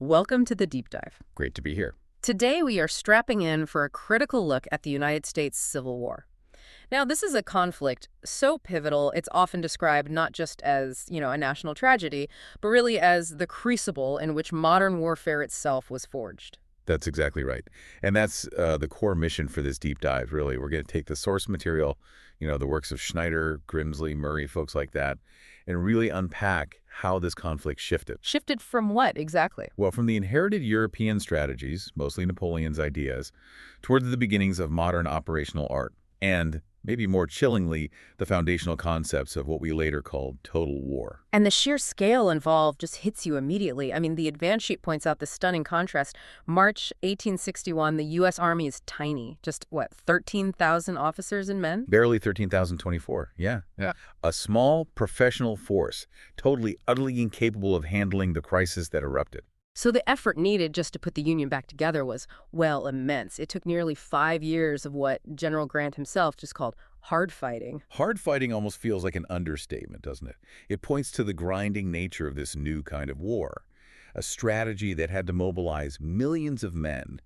Welcome to the Deep Dive. Great to be here. Today we are strapping in for a critical look at the United States Civil War. Now, this is a conflict so pivotal, it's often described not just as, a national tragedy, but really as the crucible in which modern warfare itself was forged. That's exactly right. And that's the core mission for this deep dive, really. We're going to take the source material, the works of Schneider, Grimsley, Murray, folks like that, and really unpack how this conflict shifted. Shifted from what, exactly? Well, from the inherited European strategies, mostly Napoleon's ideas, toward the beginnings of modern operational art, and maybe more chillingly, the foundational concepts of what we later called total war. And the sheer scale involved just hits you immediately. I mean, the advance sheet points out the stunning contrast. March 1861, the U.S. Army is tiny. Just, 13,000 officers and men? Barely 13,024, yeah. A small professional force, totally, utterly incapable of handling the crisis that erupted. So the effort needed just to put the Union back together was, immense. It took nearly 5 years of what General Grant himself just called hard fighting. Hard fighting almost feels like an understatement, doesn't it? It points to the grinding nature of this new kind of war, a strategy that had to mobilize millions of men,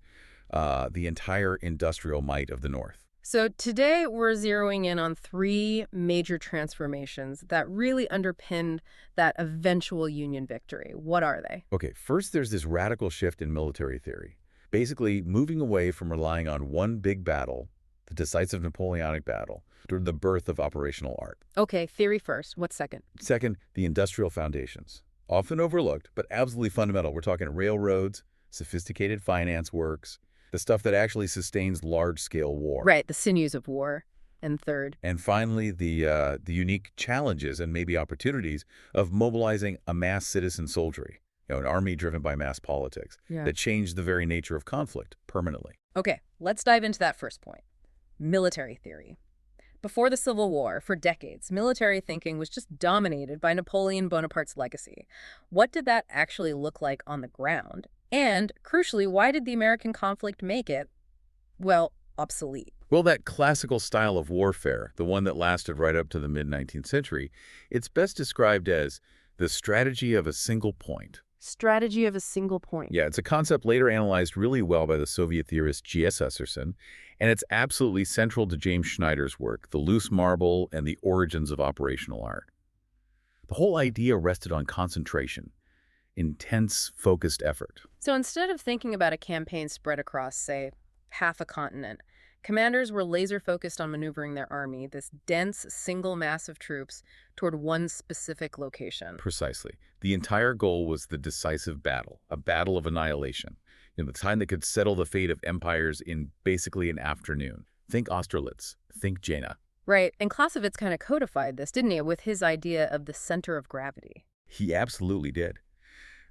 the entire industrial might of the North. So today we're zeroing in on 3 major transformations that really underpinned that eventual Union victory. What are they? Okay, first there's this radical shift in military theory, basically moving away from relying on one big battle, the decisive Napoleonic battle, toward the birth of operational art. Okay, theory first. What's second? Second, the industrial foundations, often overlooked, but absolutely fundamental. We're talking railroads, sophisticated finance works, the stuff that actually sustains large-scale war. Right, the sinews of war. And third? And finally, the unique challenges and maybe opportunities of mobilizing a mass citizen soldiery, an army driven by mass politics, that changed the very nature of conflict permanently. Okay, let's dive into that first point. Military theory. Before the Civil War, for decades, military thinking was just dominated by Napoleon Bonaparte's legacy. What did that actually look like on the ground? And, crucially, why did the American conflict make it, obsolete? Well, that classical style of warfare, the one that lasted right up to the mid-19th century, it's best described as the strategy of a single point. Strategy of a single point. Yeah, it's a concept later analyzed really well by the Soviet theorist G.S. Esserson, and it's absolutely central to James Schneider's work, The Loose Marble and the Origins of Operational Art. The whole idea rested on concentration, intense, focused effort. So instead of thinking about a campaign spread across, say, half a continent, commanders were laser-focused on maneuvering their army, this dense, single mass of troops, toward one specific location. Precisely. The entire goal was the decisive battle, a battle of annihilation, the time that could settle the fate of empires in basically an afternoon. Think Austerlitz, think Jena. Right, and Clausewitz kind of codified this, didn't he, with his idea of the center of gravity? He absolutely did.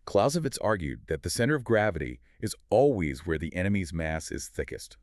Clausewitz argued that the center of gravity is always where the enemy's mass is thickest.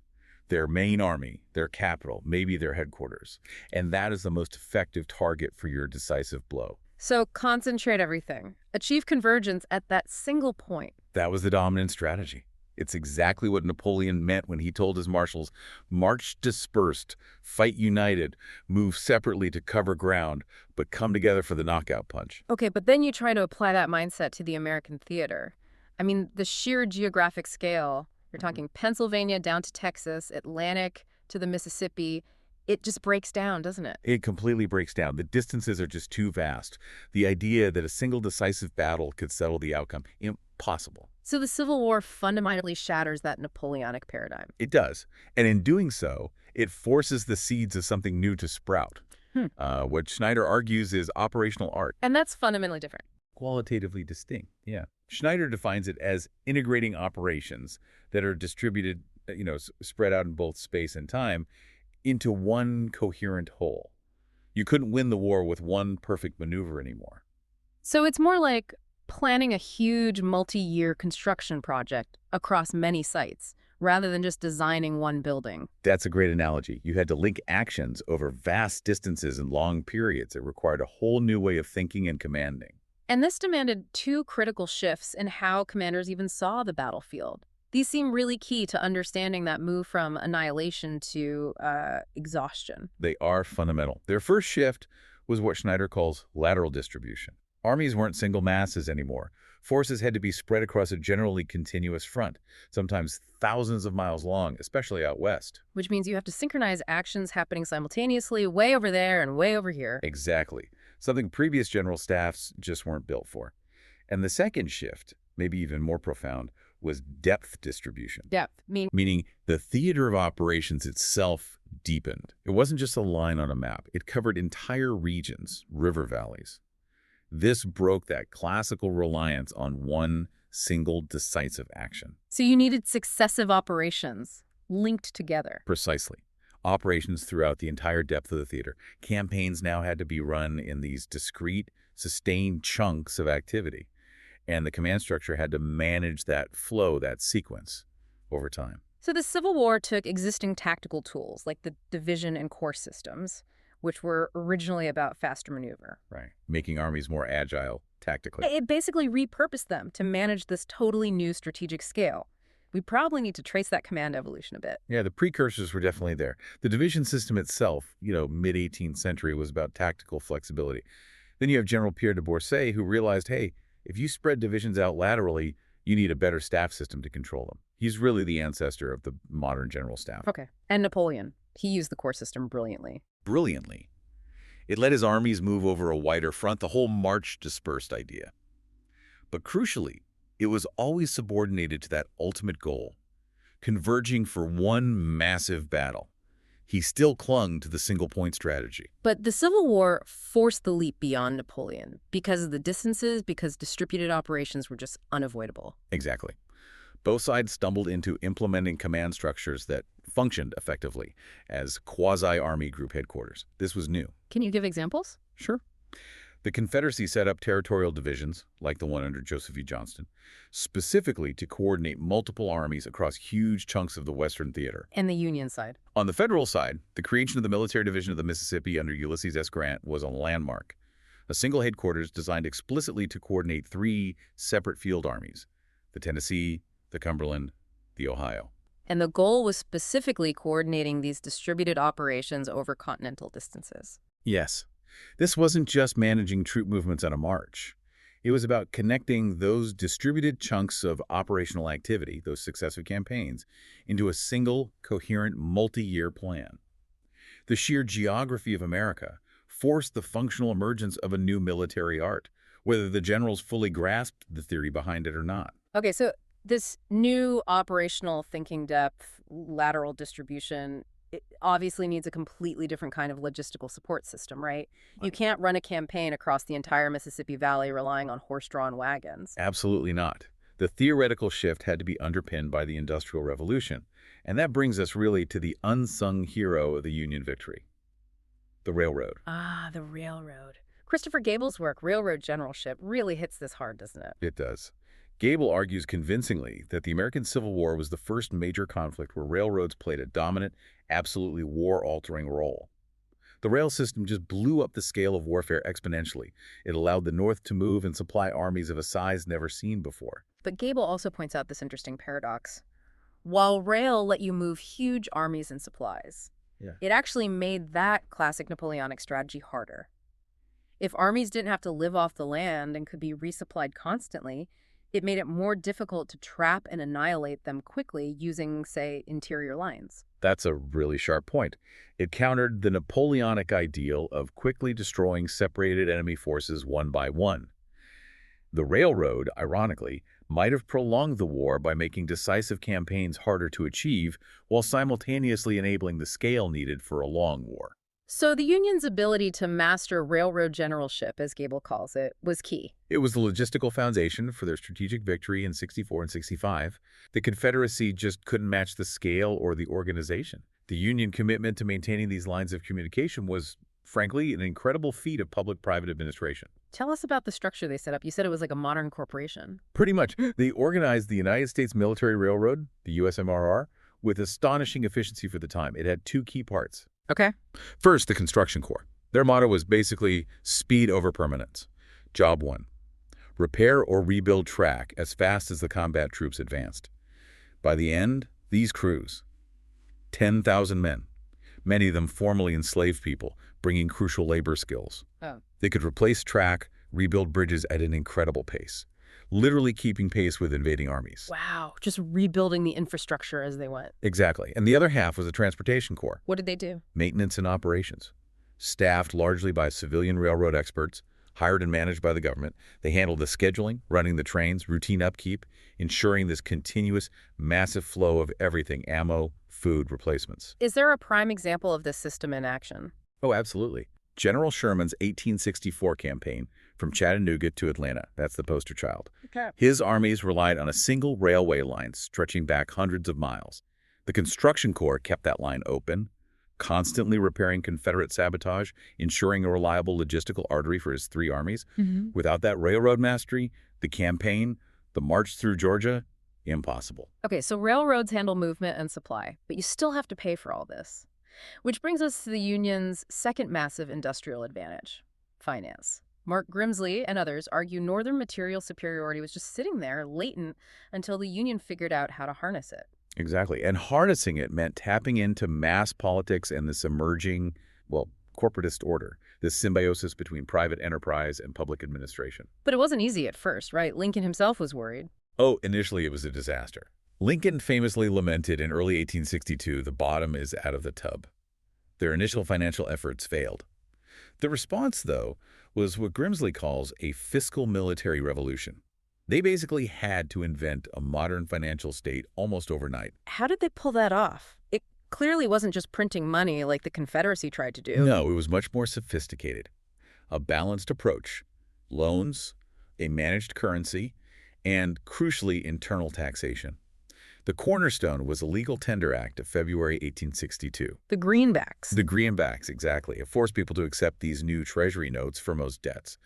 Their main army, their capital, maybe their headquarters. And that is the most effective target for your decisive blow. So concentrate everything. Achieve convergence at that single point. That was the dominant strategy. It's exactly what Napoleon meant when he told his marshals, march dispersed, fight united, move separately to cover ground, but come together for the knockout punch. Okay, but then you try to apply that mindset to the American theater. I mean, the sheer geographic scale, you're talking Pennsylvania down to Texas, Atlantic to the Mississippi, it just breaks down, doesn't it? It completely breaks down. The distances are just too vast. The idea that a single decisive battle could settle the outcome, impossible. So the Civil War fundamentally shatters that Napoleonic paradigm. It does. And in doing so, it forces the seeds of something new to sprout. What Schneider argues is operational art. And that's fundamentally different. Qualitatively distinct, yeah. Schneider defines it as integrating operations that are distributed, spread out in both space and time into one coherent whole. You couldn't win the war with one perfect maneuver anymore. So it's more like planning a huge multi-year construction project across many sites, rather than just designing one building. That's a great analogy. You had to link actions over vast distances and long periods. It required a whole new way of thinking and commanding. And this demanded 2 critical shifts in how commanders even saw the battlefield. These seem really key to understanding that move from annihilation to exhaustion. They are fundamental. Their first shift was what Schneider calls lateral distribution. Armies weren't single masses anymore. Forces had to be spread across a generally continuous front, sometimes thousands of miles long, especially out west. Which means you have to synchronize actions happening simultaneously way over there and way over here. Exactly. Something previous general staffs just weren't built for. And the second shift, maybe even more profound, was depth distribution. Depth, Meaning the theater of operations itself deepened. It wasn't just a line on a map. It covered entire regions, river valleys. This broke that classical reliance on one single decisive action. So you needed successive operations linked together. Precisely. Operations throughout the entire depth of the theater. Campaigns now had to be run in these discrete, sustained chunks of activity. And the command structure had to manage that flow, that sequence, over time. So the Civil War took existing tactical tools like the division and corps systems, which were originally about faster maneuver. Right. Making armies more agile tactically. It basically repurposed them to manage this totally new strategic scale. We probably need to trace that command evolution a bit. Yeah, the precursors were definitely there. The division system itself, mid-18th century, was about tactical flexibility. Then you have General Pierre de Bourset, who realized, hey, if you spread divisions out laterally, you need a better staff system to control them. He's really the ancestor of the modern general staff. Okay. And Napoleon. He used the corps system brilliantly. Brilliantly. It let his armies move over a wider front, the whole march dispersed idea. But crucially, it was always subordinated to that ultimate goal, converging for one massive battle. He still clung to the single-point strategy. But the Civil War forced the leap beyond Napoleon because of the distances, because distributed operations were just unavoidable. Exactly. Both sides stumbled into implementing command structures that functioned effectively as quasi-army group headquarters. This was new. Can you give examples? Sure. The Confederacy set up territorial divisions, like the one under Joseph E. Johnston, specifically to coordinate multiple armies across huge chunks of the Western theater. And the Union side. On the federal side, the creation of the Military Division of the Mississippi under Ulysses S. Grant was a landmark, a single headquarters designed explicitly to coordinate three separate field armies: the Tennessee, the Cumberland, the Ohio. And the goal was specifically coordinating these distributed operations over continental distances. Yes. This wasn't just managing troop movements on a march. It was about connecting those distributed chunks of operational activity, those successive campaigns, into a single, coherent, multi-year plan. The sheer geography of America forced the functional emergence of a new military art, whether the generals fully grasped the theory behind it or not. Okay, so this new operational thinking depth, lateral distribution, it obviously needs a completely different kind of logistical support system, right? You can't run a campaign across the entire Mississippi Valley relying on horse-drawn wagons. Absolutely not. The theoretical shift had to be underpinned by the Industrial Revolution. And that brings us really to the unsung hero of the Union victory: the railroad. Ah, the railroad. Christopher Gable's work, Railroad Generalship, really hits this hard, doesn't it? It does. Gable argues convincingly that the American Civil War was the first major conflict where railroads played a dominant, absolutely war-altering role. The rail system just blew up the scale of warfare exponentially. It allowed the North to move and supply armies of a size never seen before. But Gable also points out this interesting paradox. While rail let you move huge armies and supplies, it actually made that classic Napoleonic strategy harder. If armies didn't have to live off the land and could be resupplied constantly, it made it more difficult to trap and annihilate them quickly using, say, interior lines. That's a really sharp point. It countered the Napoleonic ideal of quickly destroying separated enemy forces one by one. The railroad, ironically, might have prolonged the war by making decisive campaigns harder to achieve while simultaneously enabling the scale needed for a long war. So the Union's ability to master railroad generalship, as Gable calls it, was key. It was the logistical foundation for their strategic victory in 64 and 65. The Confederacy just couldn't match the scale or the organization. The Union commitment to maintaining these lines of communication was, frankly, an incredible feat of public-private administration. Tell us about the structure they set up. You said it was like a modern corporation. Pretty much. They organized the United States Military Railroad, the USMRR, with astonishing efficiency for the time. It had two key parts. Okay. First, the Construction Corps. Their motto was basically speed over permanence. Job 1. Repair or rebuild track as fast as the combat troops advanced. By the end, these crews, 10,000 men, many of them formerly enslaved people, bringing crucial labor skills. Oh. They could replace track, rebuild bridges at an incredible pace, literally keeping pace with invading armies. Wow, just rebuilding the infrastructure as they went. Exactly. And the other half was the Transportation Corps, What did they do? maintenance and operations. Staffed largely by civilian railroad experts, hired and managed by the government, they handled the scheduling, running the trains, routine upkeep, ensuring this continuous, massive flow of everything: ammo, food, replacements. Is there a prime example of this system in action? Oh, absolutely. General Sherman's 1864 campaign from Chattanooga to Atlanta, that's the poster child. Okay. His armies relied on a single railway line stretching back hundreds of miles. The construction corps kept that line open, constantly repairing Confederate sabotage, ensuring a reliable logistical artery for his three armies. Without that railroad mastery, the campaign, the march through Georgia, impossible. Okay, so railroads handle movement and supply, but you still have to pay for all this. Which brings us to the Union's second massive industrial advantage: finance. Mark Grimsley and others argue Northern material superiority was just sitting there, latent, until the Union figured out how to harness it. Exactly. And harnessing it meant tapping into mass politics and this emerging, well, corporatist order, this symbiosis between private enterprise and public administration. But it wasn't easy at first, right? Lincoln himself was worried. Oh, initially it was a disaster. Lincoln famously lamented in early 1862, "The bottom is out of the tub." Their initial financial efforts failed. The response, though, was what Grimsley calls a fiscal military revolution. They basically had to invent a modern financial state almost overnight. How did they pull that off? It clearly wasn't just printing money like the Confederacy tried to do. No, it was much more sophisticated. A balanced approach, loans, a managed currency, and, crucially, internal taxation. The cornerstone was a legal tender act of February 1862. The greenbacks. The greenbacks, exactly. It forced people to accept these new treasury notes for most debts.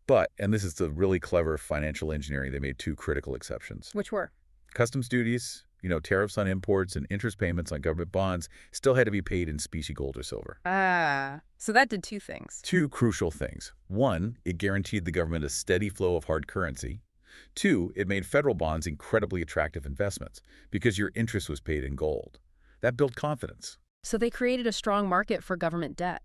But, and this is the really clever financial engineering, they made two critical exceptions. Which were? Customs duties, tariffs on imports and interest payments on government bonds still had to be paid in specie gold or silver. So that did two things. Two crucial things. One, it guaranteed the government a steady flow of hard currency. Two, it made federal bonds incredibly attractive investments because your interest was paid in gold. That built confidence. So they created a strong market for government debt.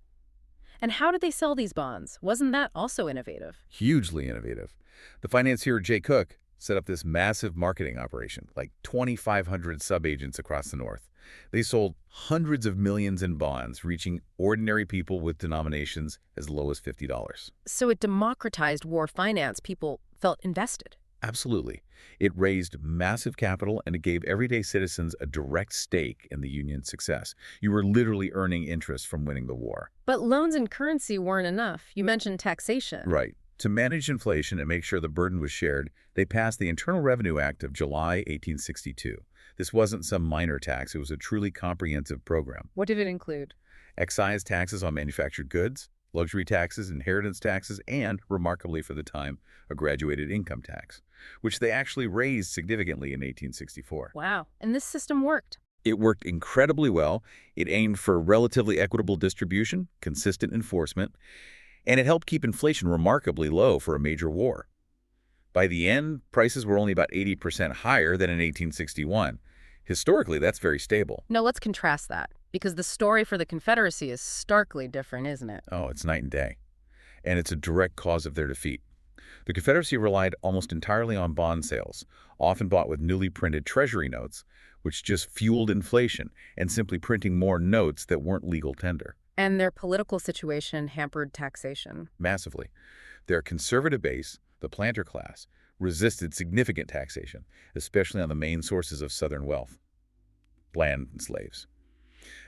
And how did they sell these bonds? Wasn't that also innovative? Hugely innovative. The financier Jay Cooke set up this massive marketing operation, like 2,500 subagents across the North. They sold hundreds of millions in bonds, reaching ordinary people with denominations as low as $50. So it democratized war finance. People felt invested. Absolutely. It raised massive capital, and it gave everyday citizens a direct stake in the Union's success. You were literally earning interest from winning the war. But loans and currency weren't enough. You mentioned taxation. Right. To manage inflation and make sure the burden was shared, they passed the Internal Revenue Act of July 1862. This wasn't some minor tax. It was a truly comprehensive program. What did it include? Excise taxes on manufactured goods, luxury taxes, inheritance taxes, and, remarkably for the time, a graduated income tax, which they actually raised significantly in 1864. Wow. And this system worked. It worked incredibly well. It aimed for relatively equitable distribution, consistent enforcement, and it helped keep inflation remarkably low for a major war. By the end, prices were only about 80% higher than in 1861. Historically, that's very stable. Now let's contrast that, because the story for the Confederacy is starkly different, isn't it? Oh, it's night and day. And it's a direct cause of their defeat. The Confederacy relied almost entirely on bond sales, often bought with newly printed treasury notes, which just fueled inflation and simply printing more notes that weren't legal tender. And their political situation hampered taxation. Massively. Their conservative base, the planter class, resisted significant taxation, especially on the main sources of Southern wealth, land and slaves.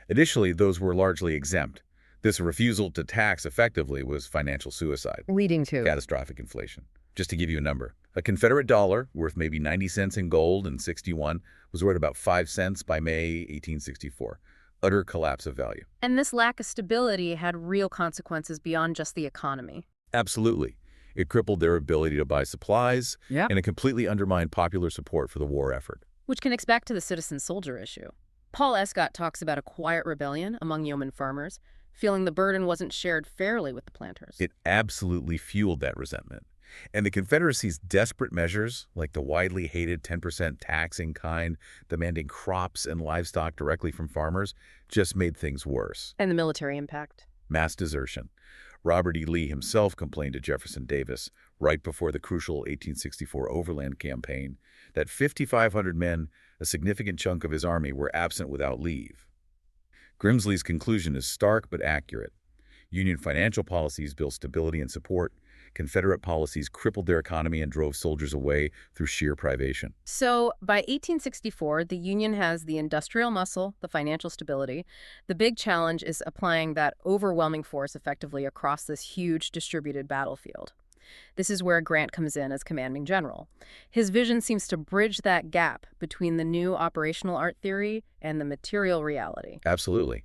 Initially, those were largely exempt. This refusal to tax effectively was financial suicide, Leading to catastrophic inflation. Just to give you a number, a Confederate dollar, worth maybe 90 cents in gold in 61, was worth about 5 cents by May 1864. Utter collapse of value. And this lack of stability had real consequences beyond just the economy. Absolutely. It crippled their ability to buy supplies, and it completely undermined popular support for the war effort. Which connects back to the citizen-soldier issue. Paul Escott talks about a quiet rebellion among yeoman farmers, feeling the burden wasn't shared fairly with the planters. It absolutely fueled that resentment. And the Confederacy's desperate measures, like the widely hated 10% tax in kind, demanding crops and livestock directly from farmers, just made things worse. And the military impact. Mass desertion. Robert E. Lee himself complained to Jefferson Davis right before the crucial 1864 Overland Campaign that 5,500 men, a significant chunk of his army, were absent without leave. Grimsley's conclusion is stark but accurate. Union financial policies built stability and support. Confederate policies crippled their economy and drove soldiers away through sheer privation. So by 1864, the Union has the industrial muscle, the financial stability. The big challenge is applying that overwhelming force effectively across this huge distributed battlefield. This is where Grant comes in as commanding general. His vision seems to bridge that gap between the new operational art theory and the material reality. Absolutely.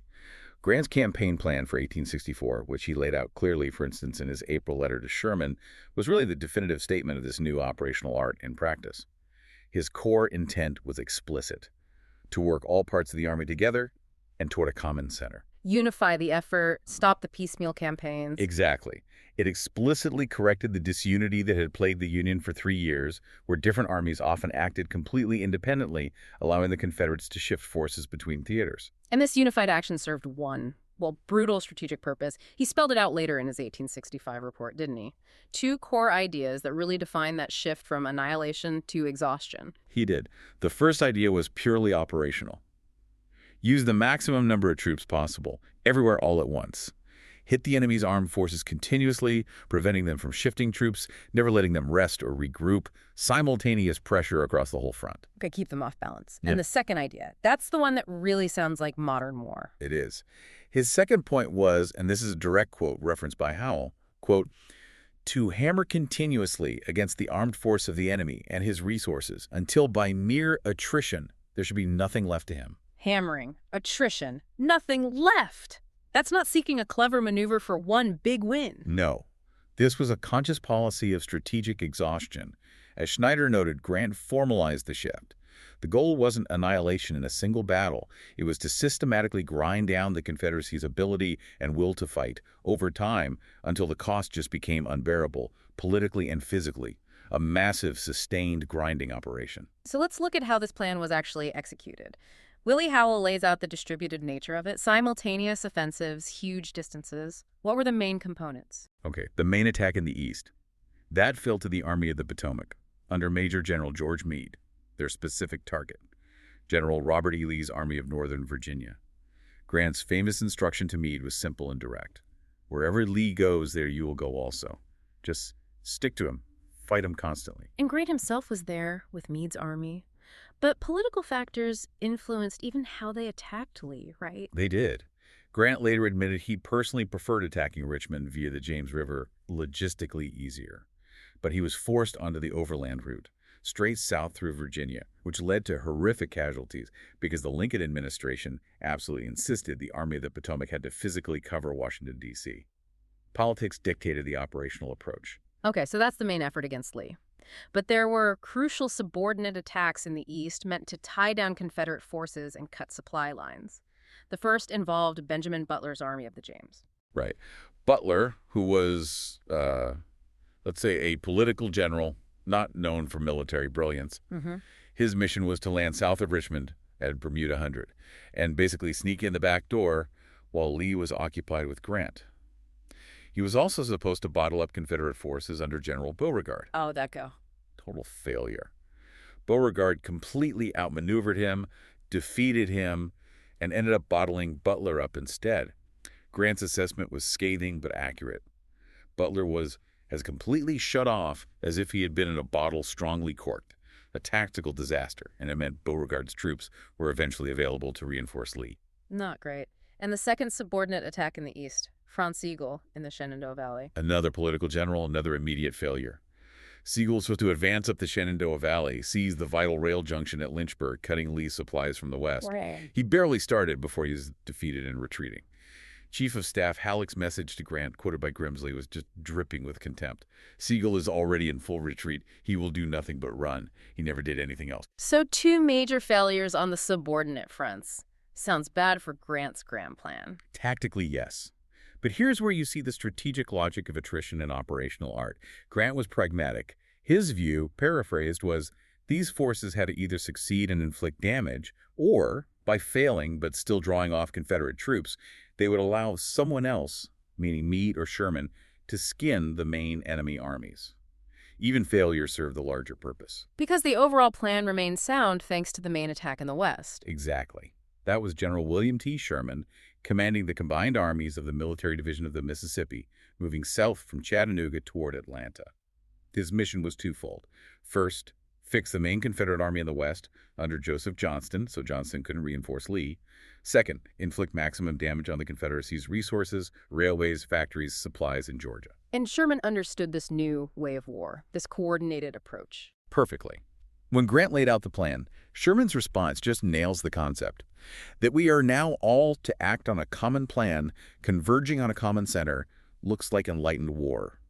Grant's campaign plan for 1864, which he laid out clearly, for instance, in his April letter to Sherman, was really the definitive statement of this new operational art in practice. His core intent was explicit: to work all parts of the Army together and toward a common center. Unify the effort, stop the piecemeal campaigns. Exactly. It explicitly corrected the disunity that had plagued the Union for 3 years, where different armies often acted completely independently, allowing the Confederates to shift forces between theaters. And this unified action served one, brutal strategic purpose. He spelled it out later in his 1865 report, didn't he? 2 core ideas that really define that shift from annihilation to exhaustion. He did. The first idea was purely operational. Use the maximum number of troops possible, everywhere all at once. Hit the enemy's armed forces continuously, preventing them from shifting troops, never letting them rest or regroup, simultaneous pressure across the whole front. Okay, keep them off balance. Yeah. And the second idea, that's the one that really sounds like modern war. It is. His second point was, and this is a direct quote referenced by Howell, quote, to hammer continuously against the armed force of the enemy and his resources until by mere attrition there should be nothing left to him. Hammering, attrition, nothing left. That's not seeking a clever maneuver for one big win. No. This was a conscious policy of strategic exhaustion. As Schneider noted, Grant formalized the shift. The goal wasn't annihilation in a single battle. It was to systematically grind down the Confederacy's ability and will to fight over time until the cost just became unbearable, politically and physically. A massive, sustained grinding operation. So let's look at how this plan was actually executed. Willie Howell lays out the distributed nature of it, simultaneous offensives, huge distances. What were the main components? Okay, the main attack in the east. That fell to the Army of the Potomac, under Major General George Meade, their specific target. General Robert E. Lee's Army of Northern Virginia. Grant's famous instruction to Meade was simple and direct. Wherever Lee goes, there you will go also. Just stick to him. Fight him constantly. And Grant himself was there with Meade's army. But political factors influenced even how they attacked Lee, right? They did. Grant later admitted he personally preferred attacking Richmond via the James River, logistically easier. But he was forced onto the overland route, straight south through Virginia, which led to horrific casualties because the Lincoln administration absolutely insisted the Army of the Potomac had to physically cover Washington, D.C. Politics dictated the operational approach. Okay, so that's the main effort against Lee. But there were crucial subordinate attacks in the east meant to tie down Confederate forces and cut supply lines. The first involved Benjamin Butler's Army of the James. Right. Butler, who was, let's say, a political general, not known for military brilliance, his mission was to land south of Richmond at Bermuda Hundred and basically sneak in the back door while Lee was occupied with Grant. He was also supposed to bottle up Confederate forces under General Beauregard. Oh, that go. Total failure. Beauregard completely outmaneuvered him, defeated him, and ended up bottling Butler up instead. Grant's assessment was scathing but accurate. Butler was as completely shut off as if he had been in a bottle strongly corked. A tactical disaster, and it meant Beauregard's troops were eventually available to reinforce Lee. Not great. And the second subordinate attack in the east, Franz Sigel in the Shenandoah Valley. Another political general, another immediate failure. Sigel was supposed to advance up the Shenandoah Valley, seize the vital rail junction at Lynchburg, cutting Lee's supplies from the west. Right. He barely started before he was defeated and retreating. Chief of Staff Halleck's message to Grant, quoted by Grimsley, was just dripping with contempt. Sigel is already in full retreat. He will do nothing but run. He never did anything else. So 2 major failures on the subordinate fronts. Sounds bad for Grant's grand plan. Tactically, yes. But here's where you see the strategic logic of attrition and operational art. Grant was pragmatic. His view, paraphrased, was these forces had to either succeed and inflict damage, or, by failing but still drawing off Confederate troops, they would allow someone else meaning Meade or Sherman, to skin the main enemy armies. Even failure served the larger purpose. Because the overall plan remained sound thanks to the main attack in the West. Exactly. That was General William T. Sherman, commanding the combined armies of the Military Division of the Mississippi, moving south from Chattanooga toward Atlanta. His mission was twofold. First, fix the main Confederate army in the West under Joseph Johnston, so Johnston couldn't reinforce Lee. Second, inflict maximum damage on the Confederacy's resources, railways, factories, supplies in Georgia. And Sherman understood this new way of war, this coordinated approach. Perfectly. When Grant laid out the plan, Sherman's response just nails the concept that we are now all to act on a common plan, converging on a common center, looks like enlightened war.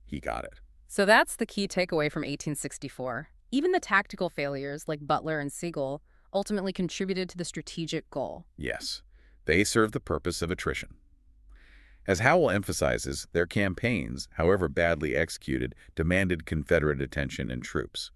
He got it. So that's the key takeaway from 1864. Even the tactical failures, like Butler and Sigel, ultimately contributed to the strategic goal. Yes, they served the purpose of attrition. As Howell emphasizes, their campaigns, however badly executed, demanded Confederate attention and troops.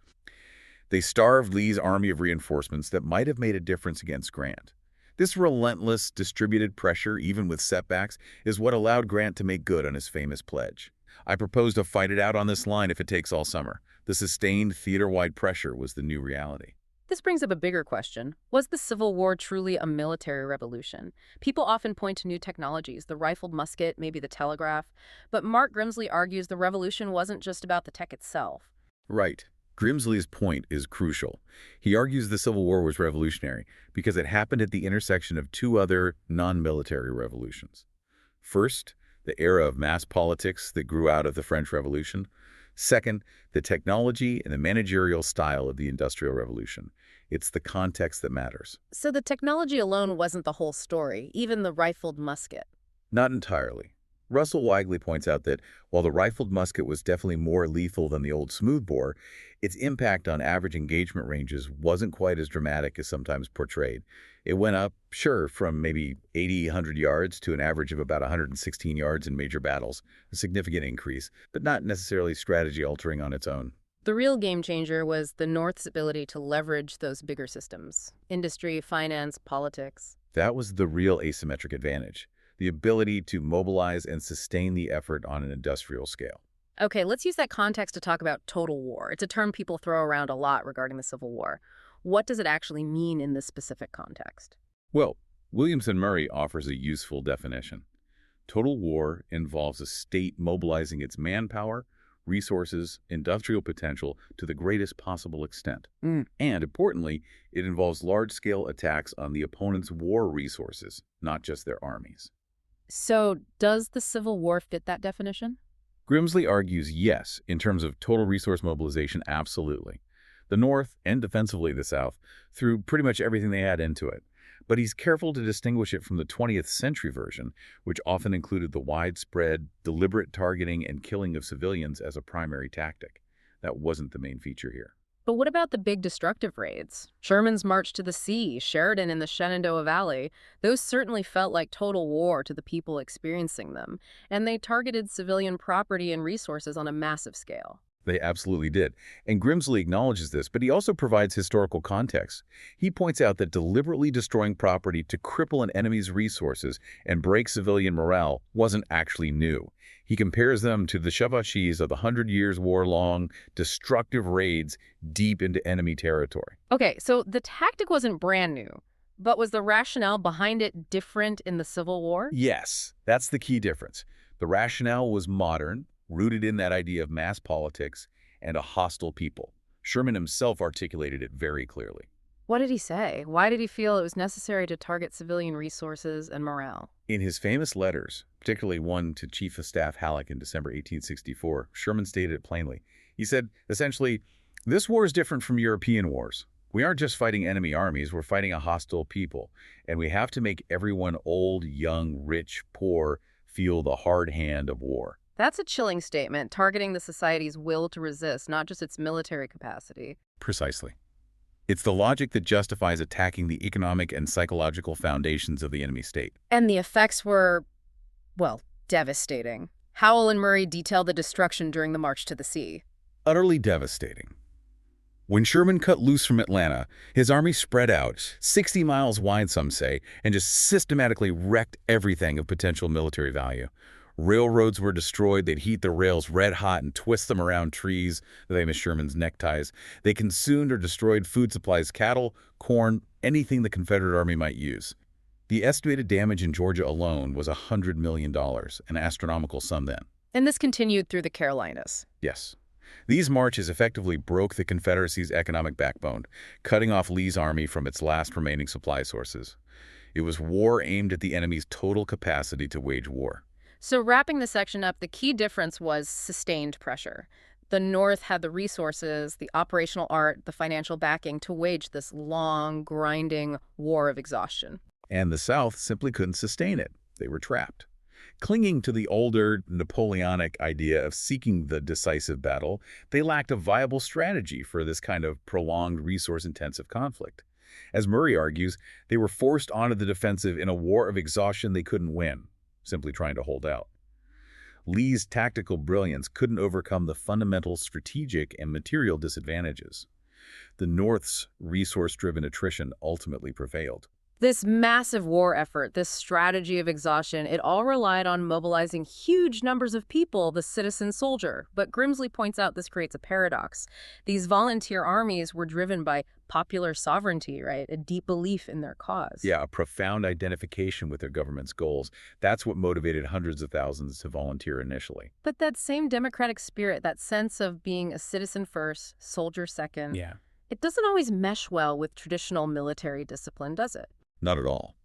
They starved Lee's army of reinforcements that might have made a difference against Grant. This relentless, distributed pressure, even with setbacks, is what allowed Grant to make good on his famous pledge. I propose to fight it out on this line if it takes all summer. The sustained theater-wide pressure was the new reality. This brings up a bigger question. Was the Civil War truly a military revolution? People often point to new technologies, the rifled musket, maybe the telegraph, but Mark Grimsley argues the revolution wasn't just about the tech itself. Right. Grimsley's point is crucial. He argues the Civil War was revolutionary because it happened at the intersection of two other non-military revolutions. First, the era of mass politics that grew out of the French Revolution. Second, the technology and the managerial style of the Industrial Revolution. It's the context that matters. So the technology alone wasn't the whole story, even the rifled musket. Not entirely. Russell Weigley points out that while the rifled musket was definitely more lethal than the old smoothbore, its impact on average engagement ranges wasn't quite as dramatic as sometimes portrayed. It went up, sure, from maybe 80, 100 yards to an average of about 116 yards in major battles, a significant increase, but not necessarily strategy-altering on its own. The real game changer was the North's ability to leverage those bigger systems: industry, finance, politics. That was the real asymmetric advantage, the ability to mobilize and sustain the effort on an industrial scale. Okay, let's use that context to talk about total war. It's a term people throw around a lot regarding the Civil War. What does it actually mean in this specific context? Well, Williamson Murray offers a useful definition. Total war involves a state mobilizing its manpower, resources, industrial potential to the greatest possible extent. And importantly, it involves large-scale attacks on the opponent's war resources, not just their armies. So does the Civil War fit that definition? Grimsley argues yes, in terms of total resource mobilization, absolutely. The North, and defensively the South, threw pretty much everything they had into it. But he's careful to distinguish it from the 20th century version, which often included the widespread, deliberate targeting and killing of civilians as a primary tactic. That wasn't the main feature here. But what about the big destructive raids? Sherman's march to the sea, Sheridan in the Shenandoah Valley, those certainly felt like total war to the people experiencing them, and they targeted civilian property and resources on a massive scale. They absolutely did. And Grimsley acknowledges this, but he also provides historical context. He points out that deliberately destroying property to cripple an enemy's resources and break civilian morale wasn't actually new. He compares them to the chevauchés of the 100 Years' War-long destructive raids deep into enemy territory. Okay, so the tactic wasn't brand new, but was the rationale behind it different in the Civil War? Yes, that's the key difference. The rationale was modern, rooted in that idea of mass politics and a hostile people. Sherman himself articulated it very clearly. What did he say? Why did he feel it was necessary to target civilian resources and morale? In his famous letters, particularly one to Chief of Staff Halleck in December 1864, Sherman stated it plainly. He said, essentially, this war is different from European wars. We aren't just fighting enemy armies, we're fighting a hostile people. And we have to make everyone old, young, rich, poor feel the hard hand of war. That's a chilling statement, targeting the society's will to resist, not just its military capacity. Precisely. It's the logic that justifies attacking the economic and psychological foundations of the enemy state. And the effects were, well, devastating. Howell and Murray detail the destruction during the march to the sea. Utterly devastating. When Sherman cut loose from Atlanta, his army spread out, 60 miles wide some say, and just systematically wrecked everything of potential military value. Railroads were destroyed. They'd heat the rails red hot and twist them around trees, the famous Sherman's neckties. They consumed or destroyed food supplies, cattle, corn, anything the Confederate Army might use. The estimated damage in Georgia alone was $100 million, an astronomical sum then. And this continued through the Carolinas. Yes. These marches effectively broke the Confederacy's economic backbone, cutting off Lee's army from its last remaining supply sources. It was war aimed at the enemy's total capacity to wage war. So wrapping the section up, the key difference was sustained pressure. The North had the resources, the operational art, the financial backing to wage this long, grinding war of exhaustion. And the South simply couldn't sustain it. They were trapped. Clinging to the older Napoleonic idea of seeking the decisive battle, they lacked a viable strategy for this kind of prolonged, resource-intensive conflict. As Murray argues, they were forced onto the defensive in a war of exhaustion they couldn't win, simply trying to hold out. Lee's tactical brilliance couldn't overcome the fundamental strategic and material disadvantages. The North's resource-driven attrition ultimately prevailed. This massive war effort, this strategy of exhaustion, it all relied on mobilizing huge numbers of people, the citizen soldier. But Grimsley points out this creates a paradox. These volunteer armies were driven by popular sovereignty, right? A deep belief in their cause. Yeah, a profound identification with their government's goals. That's what motivated hundreds of thousands to volunteer initially. But that same democratic spirit, that sense of being a citizen first, soldier second, it doesn't always mesh well with traditional military discipline, does it? Not at all.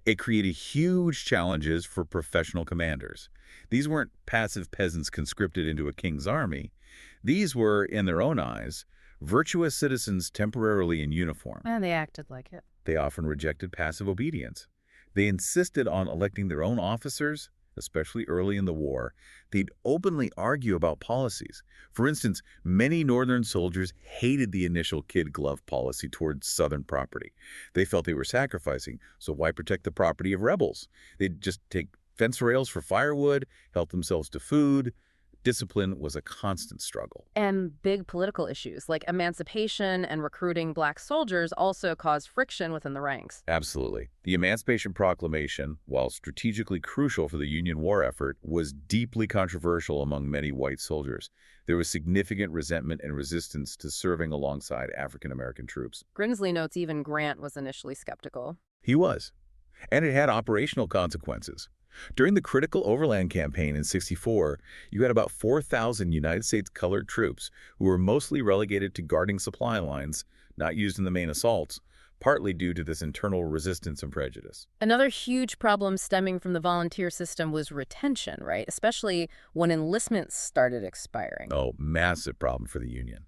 It created huge challenges for professional commanders. These weren't passive peasants conscripted into a king's army. These were, in their own eyes, virtuous citizens temporarily in uniform. And they acted like it. They often rejected passive obedience. They insisted on electing their own officers, especially early in the war. They'd openly argue about policies. For instance, many Northern soldiers hated the initial kid glove policy towards Southern property. They felt they were sacrificing, so why protect the property of rebels? They'd just take fence rails for firewood, help themselves to food. Discipline was a constant struggle. And big political issues like emancipation and recruiting black soldiers also caused friction within the ranks. Absolutely. The Emancipation Proclamation, while strategically crucial for the Union war effort, was deeply controversial among many white soldiers. There was significant resentment and resistance to serving alongside African-American troops. Grimsley notes even Grant was initially skeptical. He was. And it had operational consequences. During the critical Overland Campaign in '64, you had about 4,000 United States colored troops who were mostly relegated to guarding supply lines, not used in the main assaults, partly due to this internal resistance and prejudice. Another huge problem stemming from the volunteer system was retention, right? Especially when enlistments started expiring. Oh, massive problem for the Union.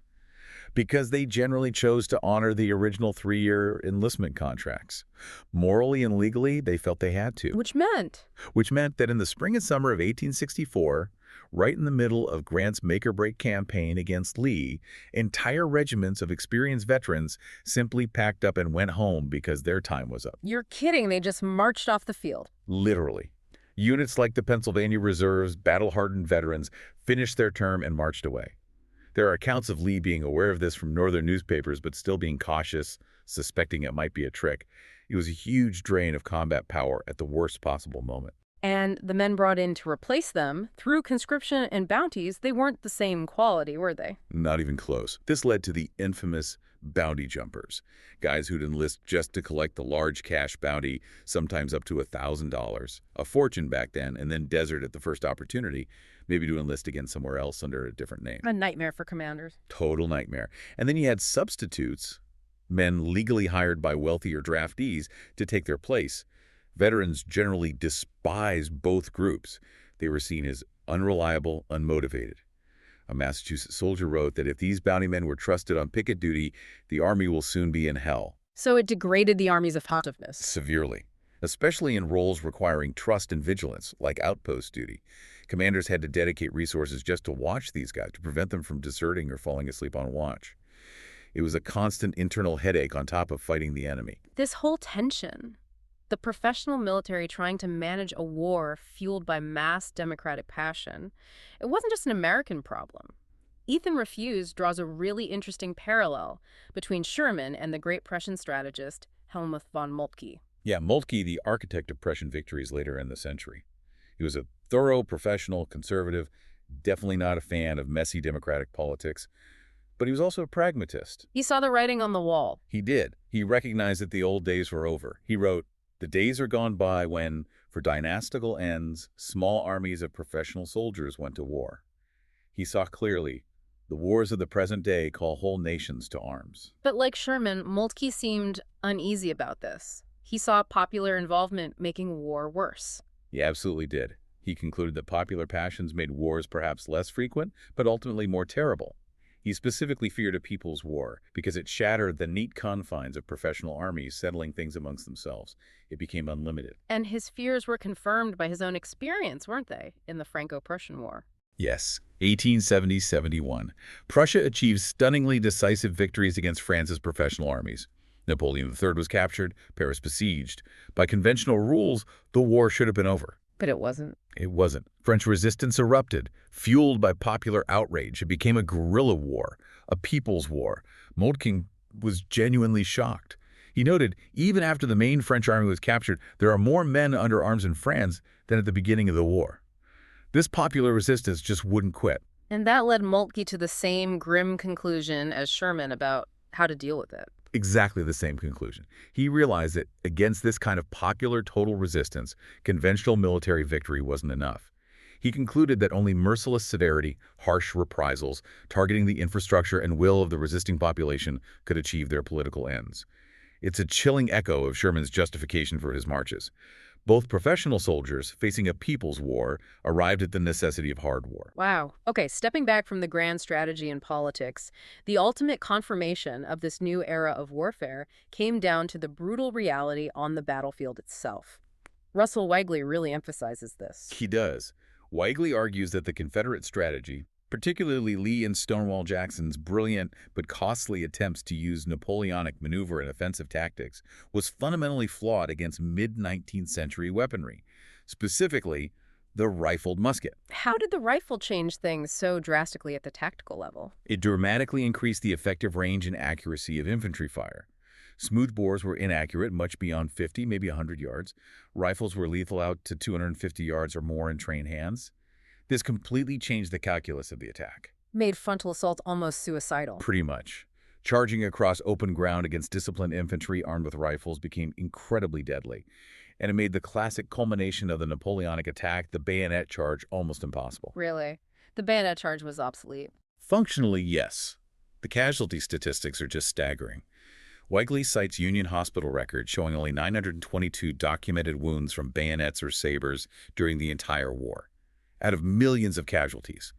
Because they generally chose to honor the original 3-year enlistment contracts. Morally and legally, they felt they had to. Which meant that in the spring and summer of 1864, right in the middle of Grant's make-or-break campaign against Lee, entire regiments of experienced veterans simply packed up and went home because their time was up. You're kidding. They just marched off the field. Literally. Units like the Pennsylvania Reserves, battle-hardened veterans, finished their term and marched away. There are accounts of Lee being aware of this from Northern newspapers, but still being cautious, suspecting it might be a trick. It was a huge drain of combat power at the worst possible moment. And the men brought in to replace them, through conscription and bounties, they weren't the same quality, were they? Not even close. This led to the infamous bounty jumpers, guys who'd enlist just to collect the large cash bounty, sometimes up to $1,000, a fortune back then, and then desert at the first opportunity, maybe to enlist again somewhere else under a different name. A nightmare for commanders. Total nightmare. And then you had substitutes, men legally hired by wealthier draftees to take their place. Veterans generally despised both groups. They were seen as unreliable, unmotivated. A Massachusetts soldier wrote that if these bounty men were trusted on picket duty, the Army will soon be in hell. So it degraded the Army's effectiveness. Severely, especially in roles requiring trust and vigilance, like outpost duty. Commanders had to dedicate resources just to watch these guys, to prevent them from deserting or falling asleep on watch. It was a constant internal headache on top of fighting the enemy. This whole tension, the professional military trying to manage a war fueled by mass democratic passion, it wasn't just an American problem. Ethan Refuse draws a really interesting parallel between Sherman and the Great Prussian strategist Helmuth von Moltke. Yeah, Moltke, the architect of Prussian victories later in the century. He was a Thorough, professional, conservative, definitely not a fan of messy democratic politics. But he was also a pragmatist. He saw the writing on the wall. He did. He recognized that the old days were over. He wrote, "The days are gone by when, for dynastical ends, small armies of professional soldiers went to war." He saw clearly, the wars of the present day call whole nations to arms. But like Sherman, Moltke seemed uneasy about this. He saw popular involvement making war worse. He absolutely did. He concluded that popular passions made wars perhaps less frequent, but ultimately more terrible. He specifically feared a people's war because it shattered the neat confines of professional armies settling things amongst themselves. It became unlimited. And his fears were confirmed by his own experience, weren't they, in the Franco-Prussian War? Yes, 1870-71. Prussia achieved stunningly decisive victories against France's professional armies. Napoleon III was captured, Paris besieged. By conventional rules, the war should have been over. But it wasn't. It wasn't. French resistance erupted, fueled by popular outrage. It became a guerrilla war, a people's war. Moltke was genuinely shocked. He noted, even after the main French army was captured, there are more men under arms in France than at the beginning of the war. This popular resistance just wouldn't quit. And that led Moltke to the same grim conclusion as Sherman about how to deal with it. Exactly the same conclusion. He realized that against this kind of popular total resistance, conventional military victory wasn't enough. He concluded that only merciless severity, harsh reprisals, targeting the infrastructure and will of the resisting population could achieve their political ends. It's a chilling echo of Sherman's justification for his marches. Both professional soldiers, facing a people's war, arrived at the necessity of hard war. Wow. Okay, stepping back from the grand strategy in politics, the ultimate confirmation of this new era of warfare came down to the brutal reality on the battlefield itself. Russell Weigley really emphasizes this. He does. Weigley argues that the Confederate strategy, particularly Lee and Stonewall Jackson's brilliant but costly attempts to use Napoleonic maneuver and offensive tactics, was fundamentally flawed against mid-19th century weaponry, specifically the rifled musket. How did the rifle change things so drastically at the tactical level? It dramatically increased the effective range and accuracy of infantry fire. Smoothbores were inaccurate much beyond 50, maybe 100 yards. Rifles were lethal out to 250 yards or more in trained hands. This completely changed the calculus of the attack. Made frontal assault almost suicidal. Pretty much. Charging across open ground against disciplined infantry armed with rifles became incredibly deadly, and it made the classic culmination of the Napoleonic attack, the bayonet charge, almost impossible. Really? The bayonet charge was obsolete. Functionally, yes. The casualty statistics are just staggering. Weigley cites Union hospital records showing only 922 documented wounds from bayonets or sabers during the entire war, out of millions of casualties.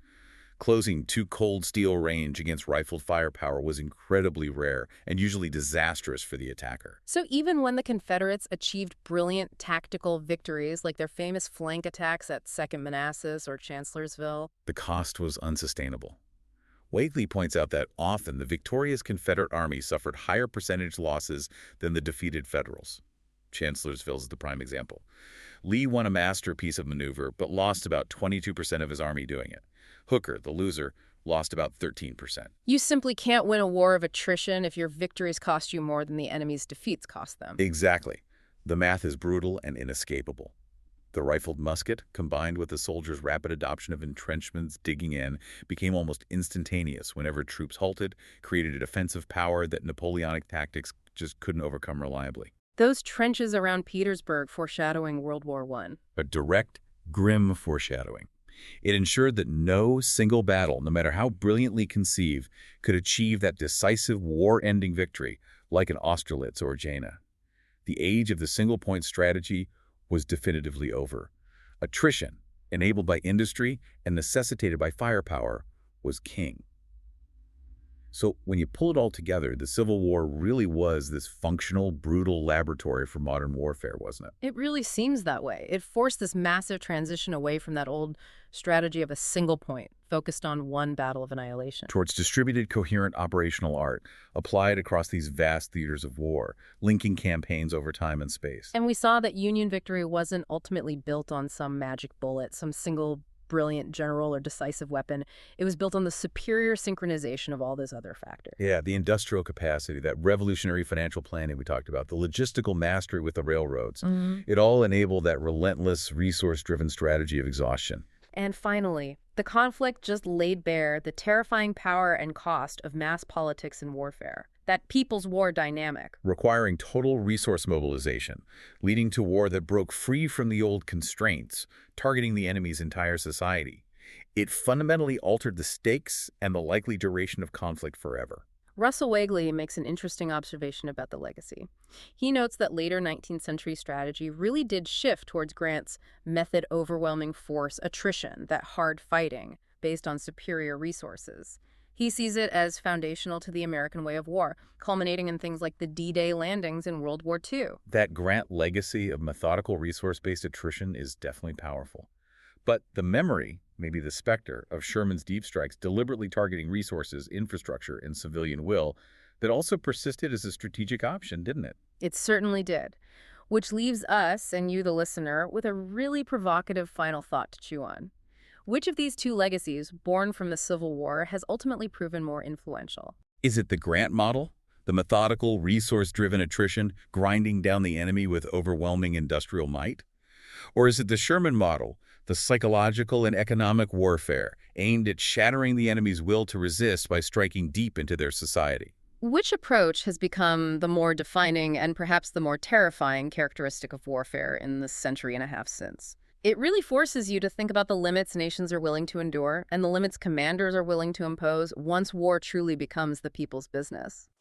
Closing too cold steel range against rifled firepower was incredibly rare and usually disastrous for the attacker. So even when the Confederates achieved brilliant tactical victories like their famous flank attacks at 2nd Manassas or Chancellorsville, the cost was unsustainable. Weigley points out that often the victorious Confederate army suffered higher percentage losses than the defeated Federals. Chancellorsville is the prime example. Lee won a masterpiece of maneuver, but lost about 22% of his army doing it. Hooker, the loser, lost about 13%. You simply can't win a war of attrition if your victories cost you more than the enemy's defeats cost them. Exactly. The math is brutal and inescapable. The rifled musket, combined with the soldiers' rapid adoption of entrenchments digging in, became almost instantaneous whenever troops halted, created a defensive power that Napoleonic tactics just couldn't overcome reliably. Those trenches around Petersburg foreshadowing World War I. A direct, grim foreshadowing. It ensured that no single battle, no matter how brilliantly conceived, could achieve that decisive war-ending victory like an Austerlitz or Jena. The age of the single-point strategy was definitively over. Attrition, enabled by industry and necessitated by firepower, was king. So when you pull it all together, the Civil War really was this functional, brutal laboratory for modern warfare, wasn't it? It really seems that way. It forced this massive transition away from that old strategy of a single point, focused on one battle of annihilation, Towards distributed, coherent operational art, applied across these vast theaters of war, linking campaigns over time and space. And we saw that Union victory wasn't ultimately built on some magic bullet, some single brilliant general or decisive weapon. It was built on the superior synchronization of all those other factors. Yeah, the industrial capacity, that revolutionary financial planning we talked about, the logistical mastery with the railroads. It all enabled that relentless, resource-driven strategy of exhaustion. And finally, the conflict just laid bare the terrifying power and cost of mass politics and warfare, that people's war dynamic. Requiring total resource mobilization, leading to war that broke free from the old constraints, targeting the enemy's entire society. It fundamentally altered the stakes and the likely duration of conflict forever. Russell Wagley makes an interesting observation about the legacy. He notes that later 19th century strategy really did shift towards Grant's method overwhelming force attrition, that hard fighting, based on superior resources. He sees it as foundational to the American way of war, culminating in things like the D-Day landings in World War II. That Grant legacy of methodical resource-based attrition is definitely powerful. But the memory, maybe the specter, of Sherman's deep strikes deliberately targeting resources, infrastructure, and civilian will that also persisted as a strategic option, didn't it? It certainly did, which leaves us, and you the listener, with a really provocative final thought to chew on. Which of these two legacies, born from the Civil War, has ultimately proven more influential? Is it the Grant model? The methodical, resource-driven attrition, grinding down the enemy with overwhelming industrial might? Or is it the Sherman model, the psychological and economic warfare, aimed at shattering the enemy's will to resist by striking deep into their society? Which approach has become the more defining and perhaps the more terrifying characteristic of warfare in the century and a half since? It really forces you to think about the limits nations are willing to endure and the limits commanders are willing to impose once war truly becomes the people's business.